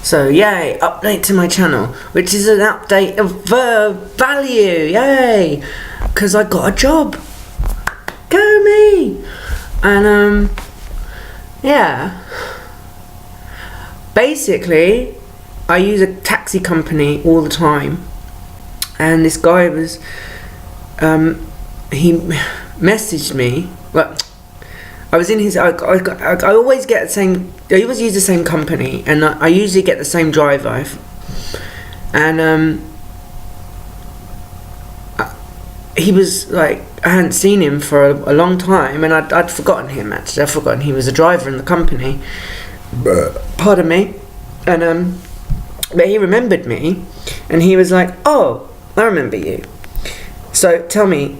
So yay, update to my channel, which is an update of value, yay, because I got a job. Go me! And yeah, basically I use a taxi company all the time, and this guy was he messaged me. Well, I was in his. I always get the same. I always use the same company, and I usually get the same driver. And he was like, I hadn't seen him for a long time, and I'd forgotten him. Actually, I'd forgotten he was a driver in the company. Pardon me. And but he remembered me, and he was like, "Oh, I remember you. So tell me,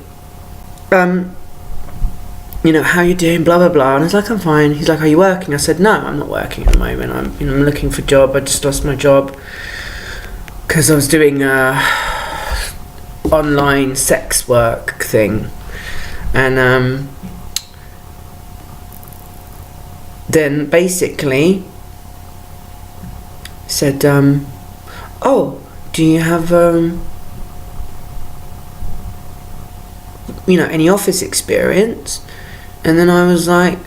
you know, how you doing, blah blah blah." And I was like, "I'm fine." He's like, "Are you working?" I said, "No, I'm not working at the moment. I'm looking for a job. I just lost my job because I was doing a online sex work thing." And then basically said, "Oh, do you have you know, any office experience?" And then I was like,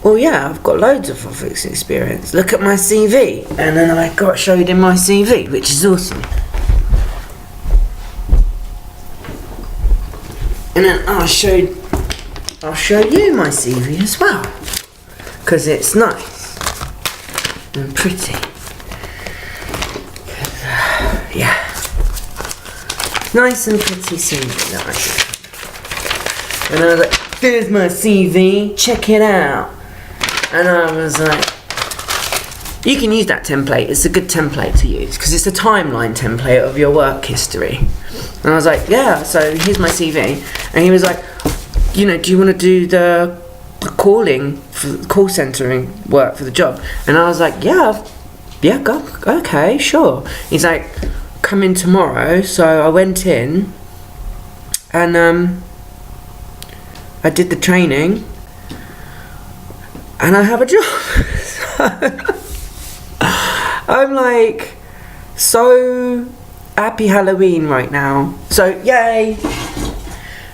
"Oh yeah, I've got loads of office experience. Look at my CV." And then I showed him my CV, which is awesome. And then I'll show you my CV as well, because it's nice and pretty. Yeah, nice and pretty CV, nice. And I was like, "There's my CV, check it out." And I was like, you can use that template, it's a good template to use, because it's a timeline template of your work history. And I was like, "Yeah, so here's my CV." And he was like, "You know, do you want to do the calling for the call centre work for the job?" And I was like, yeah, go, okay, sure. He's like, "Come in tomorrow." So I went in, and I did the training, and I have a job. I'm like so happy Halloween right now. So yay!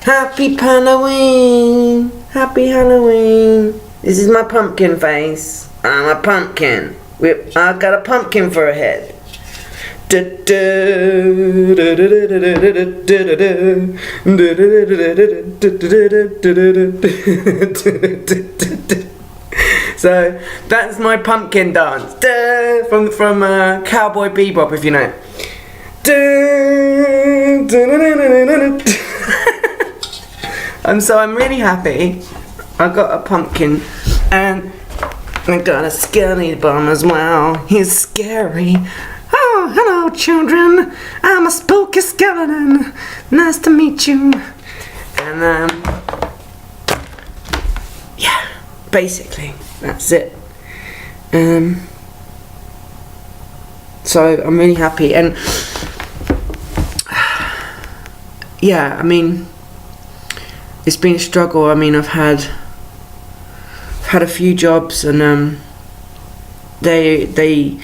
Happy Halloween! Happy Halloween! This is my pumpkin face. I'm a pumpkin. I got a pumpkin for a head. So that's my pumpkin dance from Cowboy Bebop, if you know. I'm really happy. I got a pumpkin, and I got a skelly bum as well. He's scary. "Oh, hello, children. I'm a spooky skeleton. Nice to meet you." And yeah, basically that's it. So I'm really happy, and yeah, I mean, it's been a struggle. I mean, I've had a few jobs, and they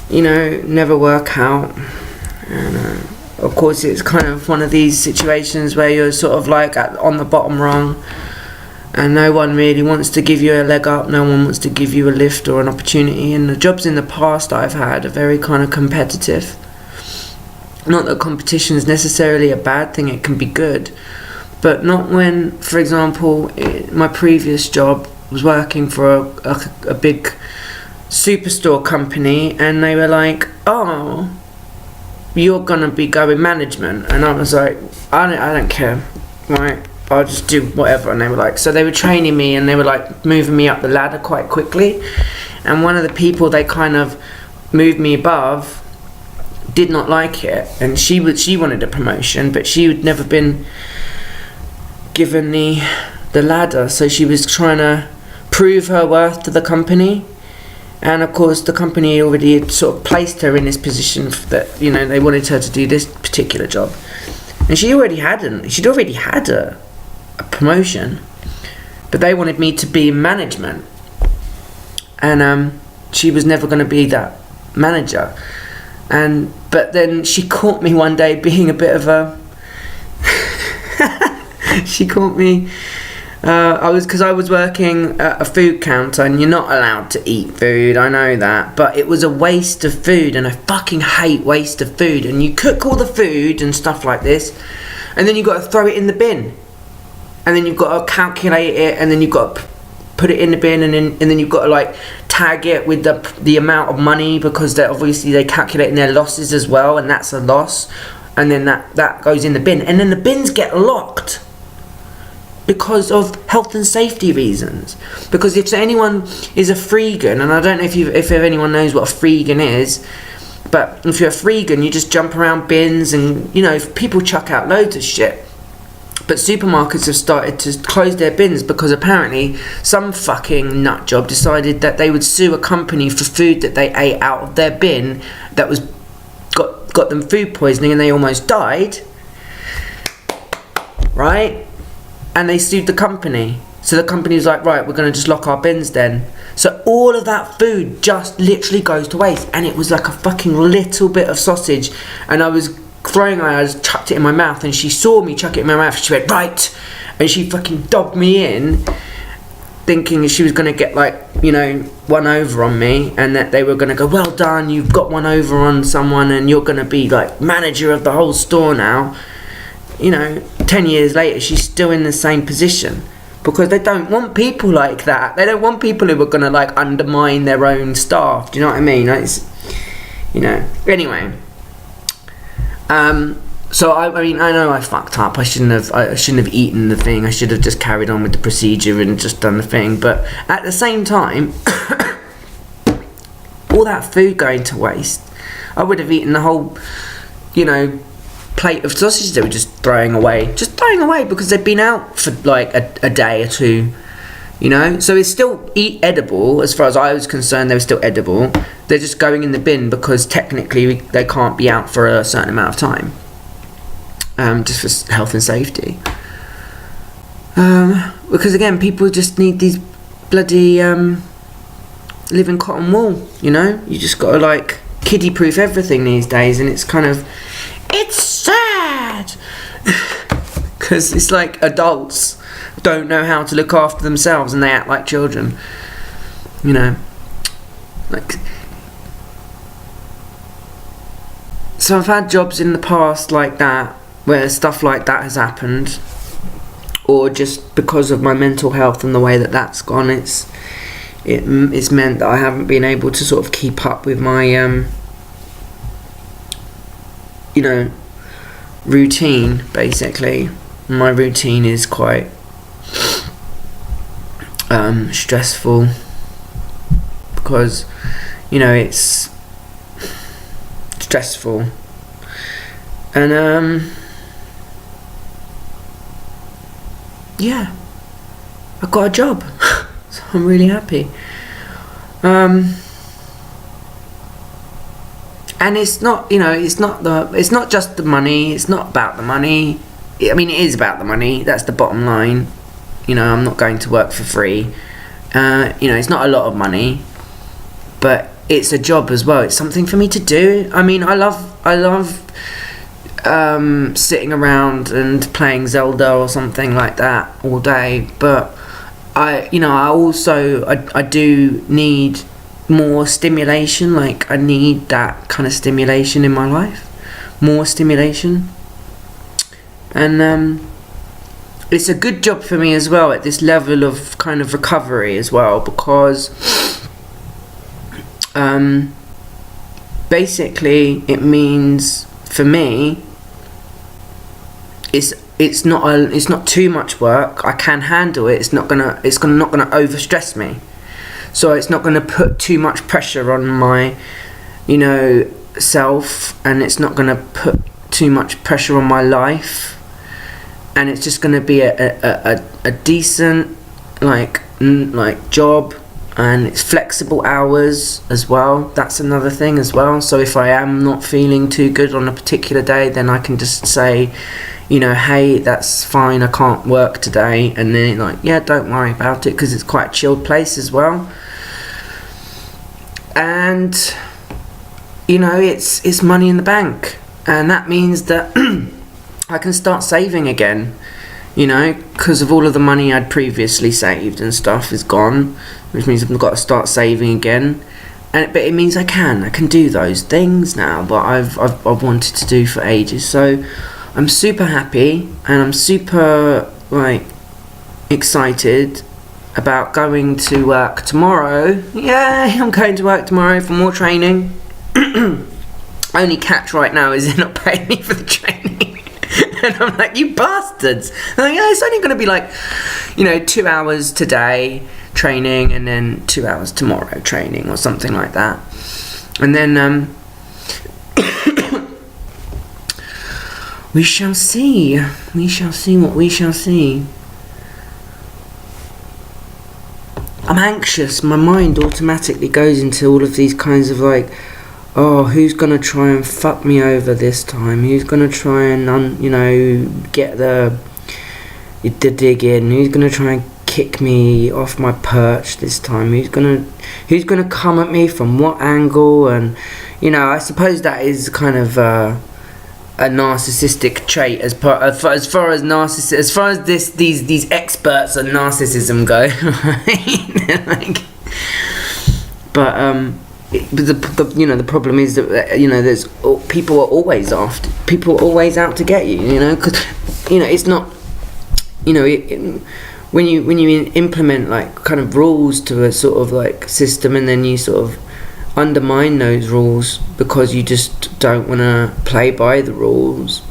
you know, never work out. And of course it's kind of one of these situations where you're sort of like on the bottom rung, and no one really wants to give you a leg up, no one wants to give you a lift or an opportunity. And the jobs in the past I've had are very kind of competitive. Not that competition is necessarily a bad thing, it can be good, but not when, for example, my previous job was working for a big superstore company, and they were like, "Oh, you're gonna be going management." And I was like, I don't care, right, I'll just do whatever. And they were like, so they were training me, and they were like moving me up the ladder quite quickly. And one of the people they kind of moved me above did not like it, and she wanted a promotion, but she had never been given the ladder, so she was trying to prove her worth to the company. And of course the company already had sort of placed her in this position that, you know, they wanted her to do this particular job, and she'd already had a promotion, but they wanted me to be in management, and she was never going to be that. manager. But then she caught me one day being a bit of a she caught me because I was working at a food counter, and you're not allowed to eat food, I know that, but it was a waste of food, and I fucking hate waste of food. And you cook all the food and stuff like this, and then you've got to throw it in the bin, and then you've got to calculate it, and then you've got to put it in the bin, and then you've got to like tag it with the amount of money, because they calculate in their losses as well, and that's a loss, and then that goes in the bin, and then the bins get locked because of health and safety reasons. Because if anyone is a freegan, and I don't know if anyone knows what a freegan is, but if you're a freegan, you just jump around bins, and people chuck out loads of shit. But supermarkets have started to close their bins because apparently some fucking nut job decided that they would sue a company for food that they ate out of their bin that was got them food poisoning, and they almost died, right? And they sued the company. So the company was like, right, we're going to just lock our bins then. So all of that food just literally goes to waste. And it was like a fucking little bit of sausage. And I was I just chucked it in my mouth, and she saw me chuck it in my mouth. She went, right. And she fucking dobbed me in, thinking she was going to get one over on me. And that they were going to go, well done, you've got one over on someone, and you're going to be like manager of the whole store now. 10 years later, she's still in the same position, because they don't want people like that. They don't want people who are going to undermine their own staff. Do you know what I mean? Anyway. So I mean, I know I fucked up. I shouldn't have eaten the thing. I should have just carried on with the procedure and just done the thing. But at the same time, all that food going to waste, I would have eaten the whole, plate of sausages they were just throwing away because they've been out for a day or two, so it's still edible. As far as I was concerned, they were still edible. They're just going in the bin because technically they can't be out for a certain amount of time, just for health and safety, because again, people just need these bloody living cotton wool. You just gotta kiddie proof everything these days, and it's sad because it's like adults don't know how to look after themselves, and they act like children. So I've had jobs in the past like that, where stuff like that has happened, or just because of my mental health and the way that that's gone, it's meant that I haven't been able to sort of keep up with my routine. Basically, my routine is quite stressful, because it's stressful, and yeah, I got a job, so I'm really happy. And it's not, it's not just the money. It's not about the money. I mean, it is about the money. That's the bottom line. I'm not going to work for free. It's not a lot of money, but it's a job as well. It's something for me to do. I mean, I love sitting around and playing Zelda or something like that all day. But I do need more stimulation. I need that kind of stimulation in my life, more stimulation, and it's a good job for me as well at this level of kind of recovery as well, because basically it means for me it's not too much work. I can handle it. It's not gonna overstress me. So it's not going to put too much pressure on my, self, and it's not going to put too much pressure on my life, and it's just going to be a decent job, and it's flexible hours as well. That's another thing as well. So if I am not feeling too good on a particular day, then I can just say, hey, that's fine, I can't work today, and then don't worry about it, because it's quite a chilled place as well. And you know, it's money in the bank, and that means that I can start saving again, you know, because of all of the money I'd previously saved and stuff is gone, which means I've got to start saving again. But it means I can do those things now that I've wanted to do for ages. So I'm super happy, and I'm super like excited about going to work tomorrow. Yay, I'm going to work tomorrow for more training. Only catch right now is they're not paying me for the training. And I'm like, you bastards. And like, yeah, it's only going to be like, you know, 2 hours today training, and then 2 hours tomorrow training, or something like that. And then we shall see. We shall see what we shall see. I'm anxious. My mind automatically goes into all of these kinds of like, oh, who's gonna try and fuck me over this time? Who's gonna try and you know, get the dig in? Who's gonna try and kick me off my perch this time? Who's gonna come at me from what angle? And you know, I suppose that is kind of a narcissistic trait as far as these experts on narcissism go. Like, but the you know, the problem is that, you know, there's people are always out to get you, you know, because, you know, it's not, you know, when you implement like kind of rules to a sort of like system, and then you sort of undermine those rules because you just don't want to play by the rules,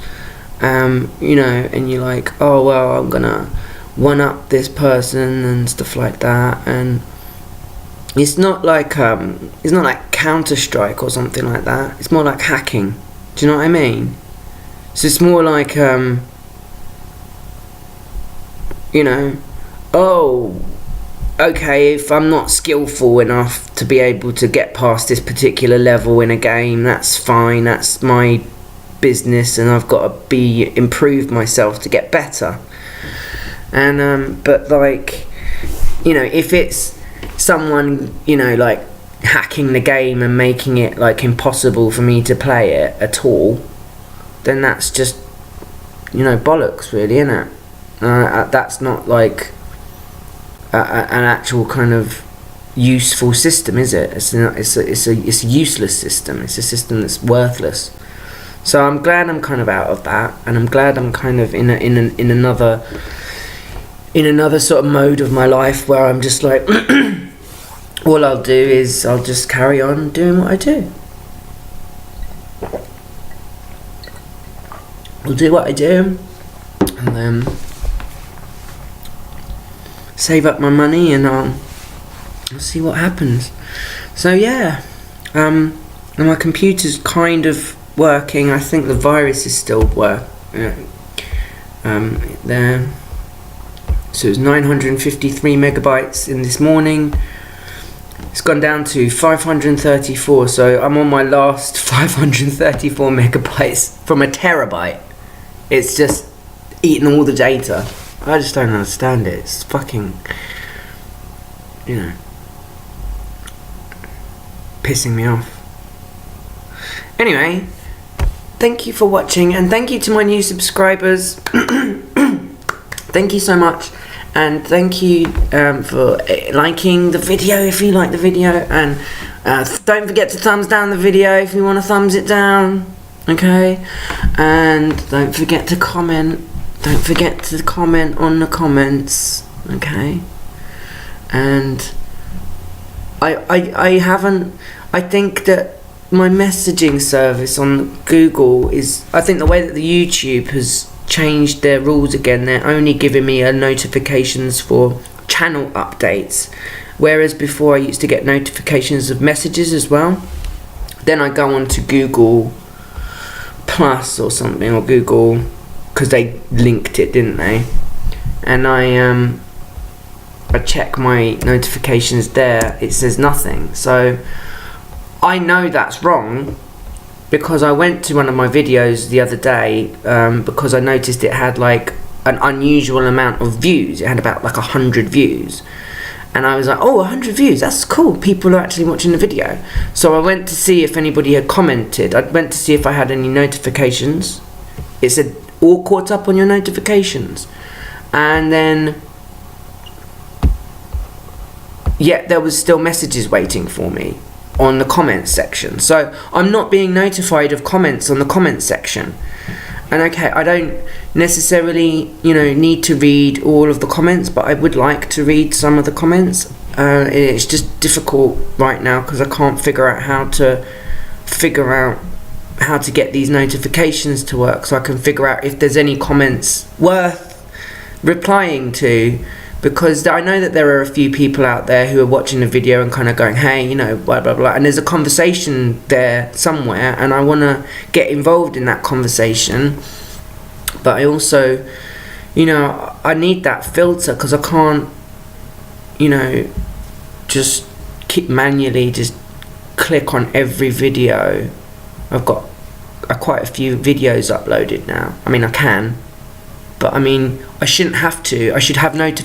you know, and you're like, oh well, I'm gonna one up this person and stuff like that. And it's not like Counter-Strike or something like that. It's more like hacking. Do you know what I mean? So it's more like you know, oh, okay, if I'm not skillful enough to be able to get past this particular level in a game, that's fine, that's my business, and I've got to improve myself to get better. And but like, you know, if it's someone, you know, like hacking the game and making it like impossible for me to play it at all, then that's just, you know, bollocks, really, isn't it? That's not like an actual kind of useful system, is it? It's a useless system. It's a system that's worthless. So I'm glad I'm kind of out of that, and I'm glad I'm kind of in another sort of mode of my life where I'm just like, all I'll do is I'll just carry on doing what I do. I'll do what I do, and then save up my money, and I'll see what happens. So yeah, and my computer's kind of working. I think the virus is still there. So it was 953 megabytes in this morning. It's gone down to 534, so I'm on my last 534 megabytes from a terabyte. It's just eating all the data. I just don't understand it. It's fucking, you know, pissing me off. Anyway, thank you for watching, and thank you to my new subscribers. Thank you so much, and thank you for liking the video if you like the video, and don't forget to thumbs down the video if you want to thumbs it down, okay? And don't forget to comment. Don't forget to comment on the comments, okay? And I think that my messaging service on Google is, I think the way that the YouTube has changed their rules again, they're only giving me notifications for channel updates, whereas before I used to get notifications of messages as well. Then I go on to Google Plus or something, or Google, because they linked it, didn't they? And I check my notifications there, it says nothing. So I know that's wrong, because I went to one of my videos the other day, because I noticed it had like an unusual amount of views. It had about like 100 views, And I was like, oh, 100 views, that's cool. People are actually watching the video. So I went to see if anybody had commented. I went to see if I had any notifications. It said, all caught up on your notifications. And then, yet there was still messages waiting for me on the comments section. So I'm not being notified of comments on the comments section. And okay, I don't necessarily, need to read all of the comments, but I would like to read some of the comments. It's just difficult right now because I can't figure out how to get these notifications to work, so I can figure out if there's any comments worth replying to, because I know that there are a few people out there who are watching the video and kind of going, hey, blah blah blah, and there's a conversation there somewhere, and I want to get involved in that conversation. But I also, I need that filter, because I can't, just keep manually just click on every video. I've got quite a few videos uploaded now. I mean, I can, but I shouldn't have to. I should have notifications